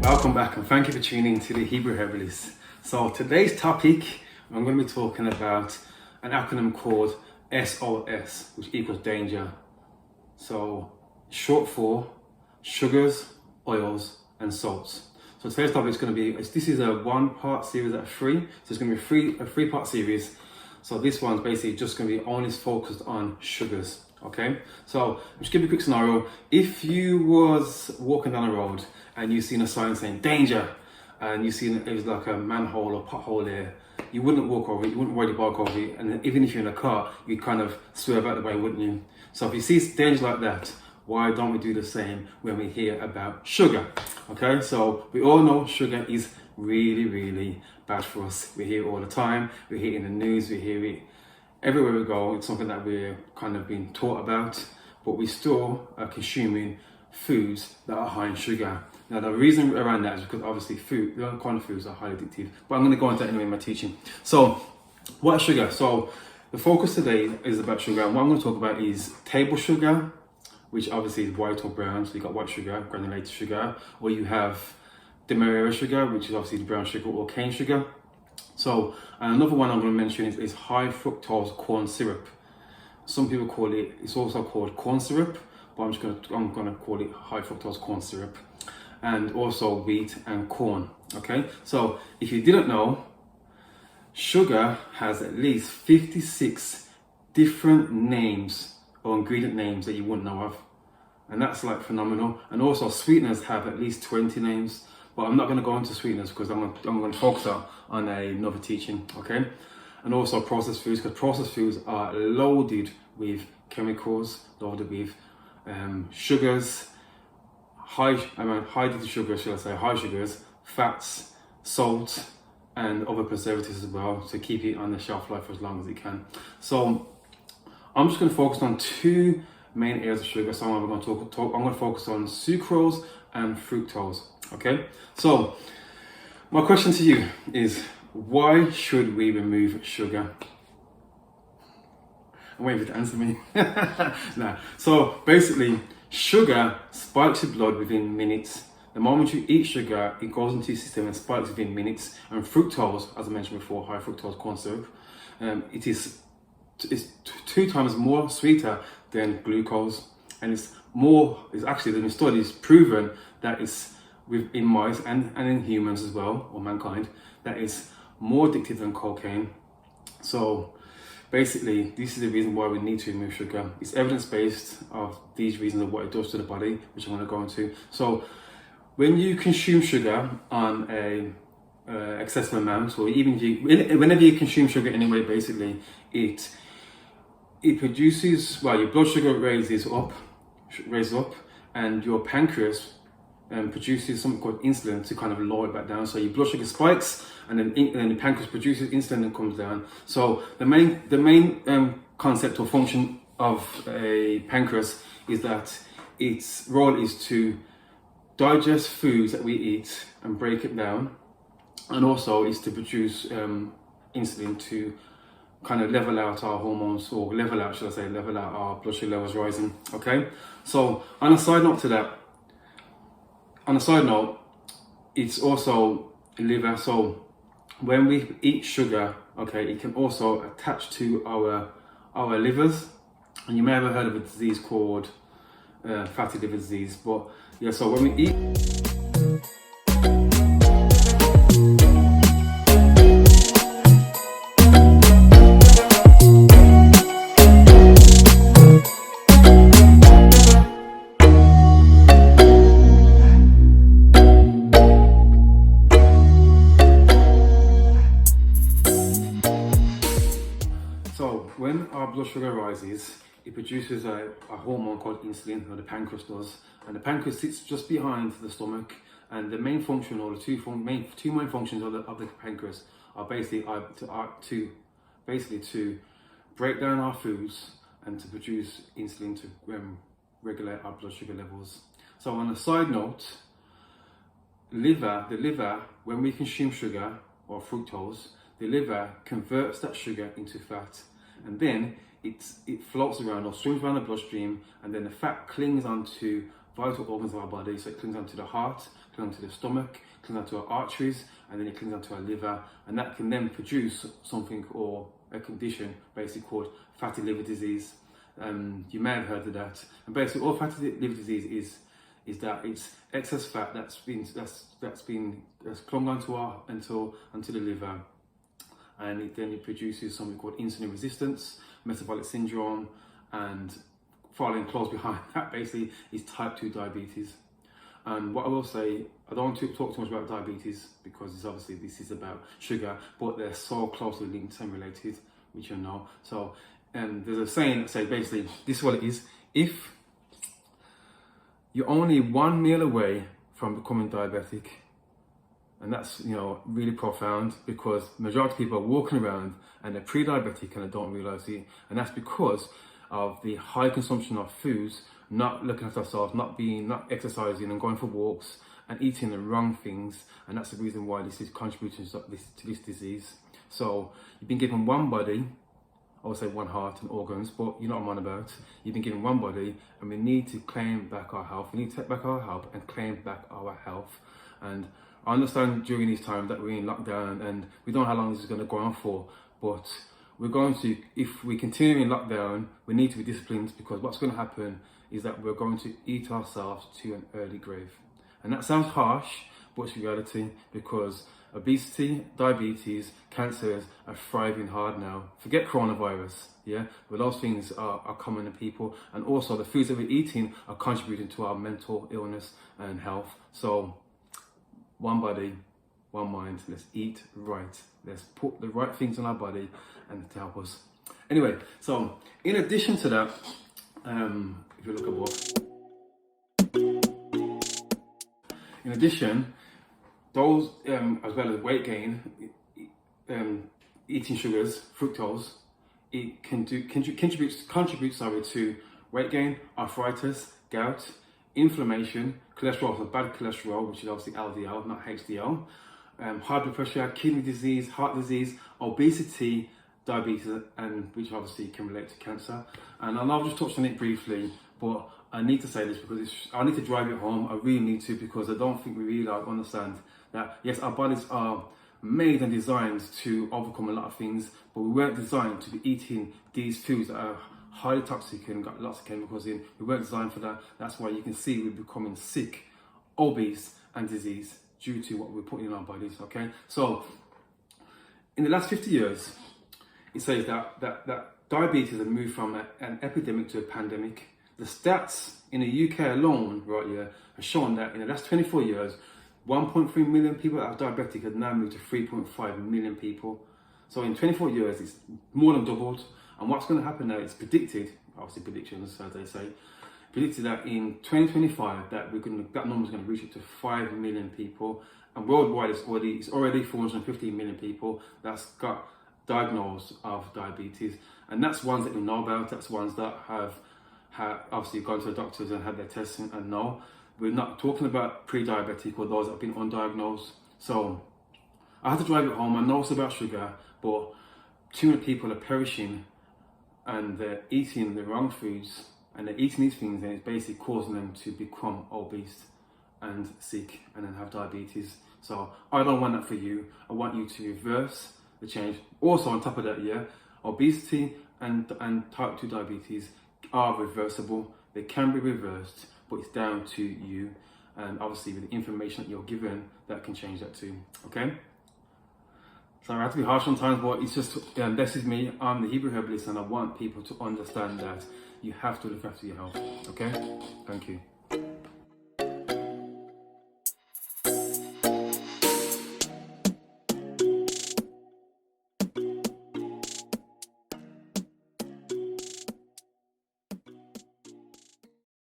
Welcome back and thank you for tuning in to the Hebrew Herbalist. So today's topic, I'm going to be talking about an acronym called SOS, which equals danger. So short for sugars, oils and salts. So today's topic is going to be, this is a 1-part series out of 3. So it's going to be a 3-part series. So this one's basically just going to be only focused on sugars. Okay, so just give you a quick scenario. If you was walking down the road and you seen a sign saying danger, and you seen it was like a manhole or pothole there, you wouldn't walk over it, you wouldn't ride your bike over it, and even if you're in a car, you'd kind of swerve out the way, wouldn't you? So if you see danger like that, why don't we do the same when we hear about sugar? Okay, so we all know sugar is really bad for us. We hear it all the time, we hear it in the news, we hear it everywhere we go. It's something that we're kind of being taught about, but we still are consuming foods that are high in sugar. Now the reason around that is because obviously the other kind of foods are highly addictive, but I'm going to go into that anyway in my teaching. So what is sugar? So the focus today is about sugar, and what I'm going to talk about is table sugar, which obviously is white or brown. So you got white sugar, granulated sugar, or you have demerara sugar, which is obviously the brown sugar, or cane sugar. So another one I'm going to mention is high fructose corn syrup. Some people call it, it's also called corn syrup, but I'm going to call it high fructose corn syrup. And also wheat and corn. Okay, so if you didn't know, sugar has at least 56 different names or ingredient names that you wouldn't know of, and that's like phenomenal. And also sweeteners have at least 20 names, but I'm not going to go into sweeteners because I'm going to focus on another teaching. Okay, and also processed foods, because processed foods are loaded with chemicals, loaded with sugars, high sugars, fats, salt, and other preservatives as well, to keep it on the shelf life for as long as it can. So I'm just going to focus on 2 main areas of sugar. So I'm going to focus on sucrose and fructose. Okay, so my question to you is, why should we remove sugar? I'm waiting for you to answer me. Nah. So basically, sugar spikes your blood within minutes. The moment you eat sugar, it goes into your system and spikes within minutes. And fructose, as I mentioned before, high fructose corn syrup, it's 2 times more sweeter than glucose, and it's actually, there's been studies proven that it's in mice and in humans as well, or mankind, that is more addictive than cocaine. So basically, this is the reason why we need to remove sugar. It's evidence-based of these reasons of what it does to the body, which I'm going to go into. So when you consume sugar on a excessive amount, or even whenever you consume sugar anyway, basically it produces, well, your blood sugar raises up, and your pancreas produces something called insulin to kind of lower it back down. So your blood sugar spikes, and then the pancreas produces insulin and comes down. So the main concept or function of a pancreas is that its role is to digest foods that we eat and break it down, and also is to produce insulin to kind of level out our hormones, or level out our blood sugar levels rising. Okay, so on a side note, it's also liver. So when we eat sugar, okay, it can also attach to our livers, and you may have heard of a disease called fatty liver disease. But yeah, so when we eat, when our blood sugar rises, it produces a hormone called insulin, or the pancreas does, and the pancreas sits just behind the stomach. And the main function, or the two main functions of the pancreas, are basically to break down our foods and to produce insulin to regulate our blood sugar levels. So on a side note, the liver, when we consume sugar or fructose, the liver converts that sugar into fat, and then it floats around or swims around the bloodstream, and then the fat clings onto vital organs of our body. So it clings onto the heart, clings onto the stomach, clings onto our arteries, and then it clings onto our liver, and that can then produce something or a condition basically called fatty liver disease. You may have heard of that. And basically, all fatty liver disease is that it's excess fat that's clung onto the liver, and then it produces something called insulin resistance, metabolic syndrome, and following close behind that basically is type 2 diabetes. And what I will say, I don't want to talk too much about diabetes because this is about sugar, but they're so closely linked and related, which you know. So there's a saying that says basically this is what it is: if you're only one meal away from becoming diabetic, and that's really profound, because majority of people are walking around and they're pre-diabetic and they don't realize it, and that's because of the high consumption of foods, not looking after ourselves, not exercising and going for walks and eating the wrong things, and that's the reason why this is contributing to this disease. So you've been given one body, I would say one heart and organs, but you know what I'm on about. You've been given one body, and we need to claim back our health. We need to take back our health and claim back our health. And I understand during these times that we're in lockdown and we don't know how long this is going to go on for, but we're going to, if we continue in lockdown, we need to be disciplined, because what's going to happen is that we're going to eat ourselves to an early grave. And that sounds harsh, but it's reality, because obesity, diabetes, cancers are thriving hard now. Forget coronavirus, yeah? But those things are common to people. And also the foods that we're eating are contributing to our mental illness and health. So one body, one mind, let's eat right. Let's put the right things in our body and to help us. Anyway, so in addition to that, if you look above, in addition, those as well as weight gain, eating sugars, fructose, it contributes to weight gain, arthritis, gout, inflammation, cholesterol, so bad cholesterol, which is obviously LDL, not HDL, high blood pressure, kidney disease, heart disease, obesity, diabetes, and which obviously can relate to cancer. And I'll just touch on it briefly, but I need to say this because I need to drive it home. I really need to, because I don't think we really understand that, yes, our bodies are made and designed to overcome a lot of things, but we weren't designed to be eating these foods that are highly toxic and got lots of chemicals in. We weren't designed for that. That's why you can see we're becoming sick, obese, and diseased due to what we're putting in our bodies, okay? So, in the last 50 years, it says that diabetes has moved from an epidemic to a pandemic. The stats in the UK alone, right here, have shown that in the last 24 years, 1.3 million people that are diabetic have now moved to 3.5 million people. So in 24 years, it's more than doubled. And what's going to happen now, it's predicted, obviously predictions, as they say, predicted that in 2025, that number's going to reach up to 5 million people. And worldwide, it's already 450 million people that's got diagnosed of diabetes. And that's ones that we know about. That's ones that have obviously gone to the doctors and had their tests and know. We're not talking about pre-diabetic or those that have been undiagnosed. So I had to drive it home. I know it's about sugar, but too many people are perishing and they're eating the wrong foods, and they're eating these things, and it's basically causing them to become obese and sick and then have diabetes. So I don't want that for you. I want you to reverse the change. Also on top of that, yeah, obesity and type 2 diabetes are reversible. They can be reversed, but it's down to you, and obviously with the information that you're given, that can change that too, okay? So I have to be harsh sometimes, but it's just, this is me. I'm the Hebrew Herbalist, and I want people to understand that you have to look after your health, okay? Thank you.